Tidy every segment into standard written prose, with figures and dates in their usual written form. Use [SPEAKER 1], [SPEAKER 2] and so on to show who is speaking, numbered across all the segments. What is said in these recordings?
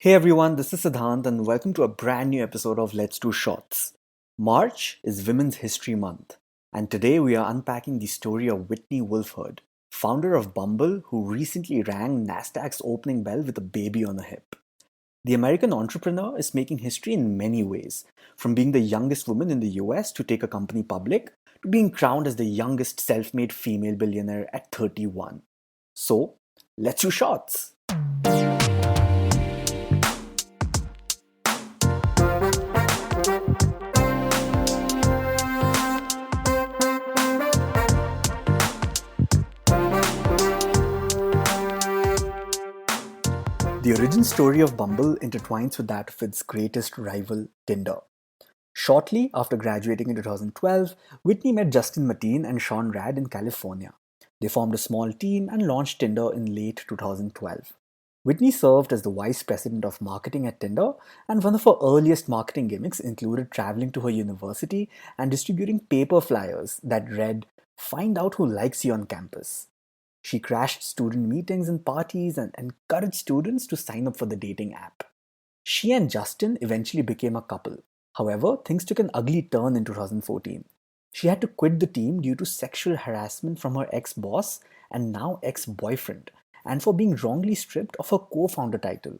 [SPEAKER 1] Hey everyone, this is Siddhant and welcome to a brand new episode of Let's Do Shots. March is Women's History Month, and today we are unpacking the story of Whitney Wolfe Herd, founder of Bumble, who recently rang Nasdaq's opening bell with a baby on her hip. The American entrepreneur is making history in many ways, from being the youngest woman in the US to take a company public, to being crowned as the youngest self made female billionaire at 31. So, let's do shots! The origin story of Bumble intertwines with that of its greatest rival, Tinder. Shortly after graduating in 2012, Whitney met Justin Mateen and Sean Rad in California. They formed a small team and launched Tinder in late 2012. Whitney served as the vice president of marketing at Tinder, and one of her earliest marketing gimmicks included traveling to her university and distributing paper flyers that read, "Find out who likes you on campus." She crashed student meetings and parties and encouraged students to sign up for the dating app. She and Justin eventually became a couple. However, things took an ugly turn in 2014. She had to quit the team due to sexual harassment from her ex boss and now ex boyfriend, and for being wrongly stripped of her co founder title.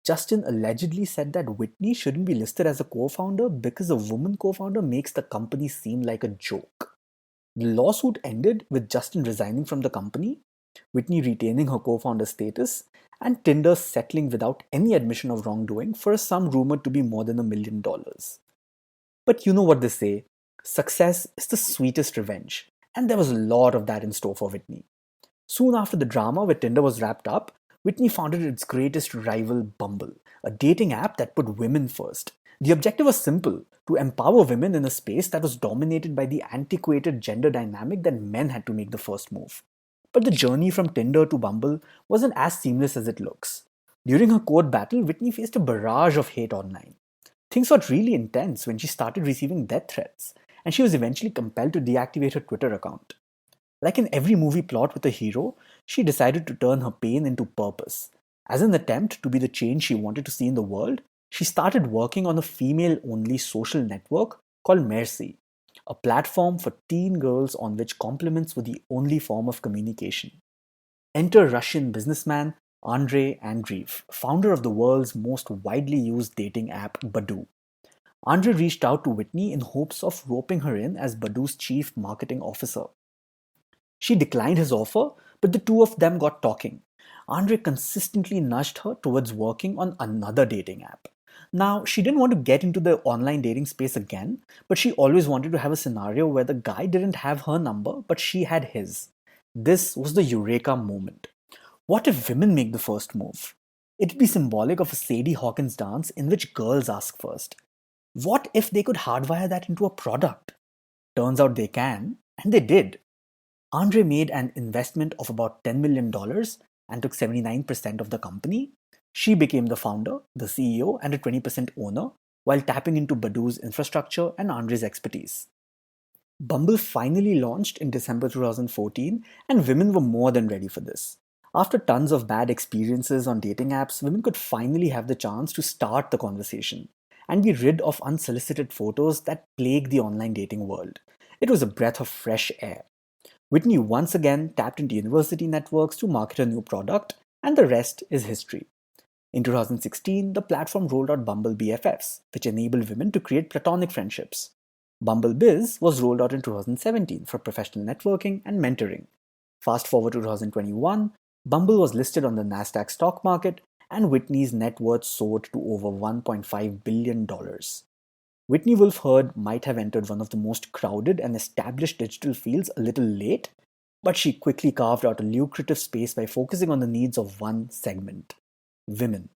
[SPEAKER 1] Justin allegedly said that Whitney shouldn't be listed as a co founder because a woman co founder makes the company seem like a joke. The lawsuit ended with Justin resigning from the company, Whitney retaining her co founder status, and Tinder settling without any admission of wrongdoing for a sum rumored to be more than $1 million. But you know what they say, success is the sweetest revenge, and there was a lot of that in store for Whitney. Soon after the drama with Tinder was wrapped up, Whitney founded its greatest rival, Bumble, a dating app that put women first. The objective was simple: to empower women in a space that was dominated by the antiquated gender dynamic that men had to make the first move. But the journey from Tinder to Bumble wasn't as seamless as it looks. During her court battle, Whitney faced a barrage of hate online. Things got really intense when she started receiving death threats, and she was eventually compelled to deactivate her Twitter account. Like in every movie plot with a hero, she decided to turn her pain into purpose. As an attempt to be the change she wanted to see in the world, she started working on a female only social network called Mercy, a platform for teen girls on which compliments were the only form of communication. Enter Russian businessman Andrei Andreev, founder of the world's most widely used dating app, Badoo. Andrei reached out to Whitney in hopes of roping her in as Badoo's chief marketing officer. She declined his offer, but the two of them got talking. Andre consistently nudged her towards working on another dating app. Now, she didn't want to get into the online dating space again, but she always wanted to have a scenario where the guy didn't have her number, but she had his. This was the Eureka moment. What if women make the first move? It'd be symbolic of a Sadie Hawkins dance in which girls ask first. What if they could hardwire that into a product? Turns out they can, and they did. Andre made an investment of about $10 million and took 79% of the company. She became the founder, the CEO, and a 20% owner while tapping into Badoo's infrastructure and Andre's expertise. Bumble finally launched in December 2014, and women were more than ready for this. After tons of bad experiences on dating apps, women could finally have the chance to start the conversation and be rid of unsolicited photos that plague the online dating world. It was a breath of fresh air. Whitney once again tapped into university networks to market a new product, and the rest is history. In 2016, the platform rolled out Bumble BFFs, which enabled women to create platonic friendships. Bumble Biz was rolled out in 2017 for professional networking and mentoring. Fast forward to 2021, Bumble was listed on the Nasdaq stock market, and Whitney's net worth soared to over $1.5 billion. Whitney Wolfe Herd might have entered one of the most crowded and established digital fields a little late, but she quickly carved out a lucrative space by focusing on the needs of one segment: women.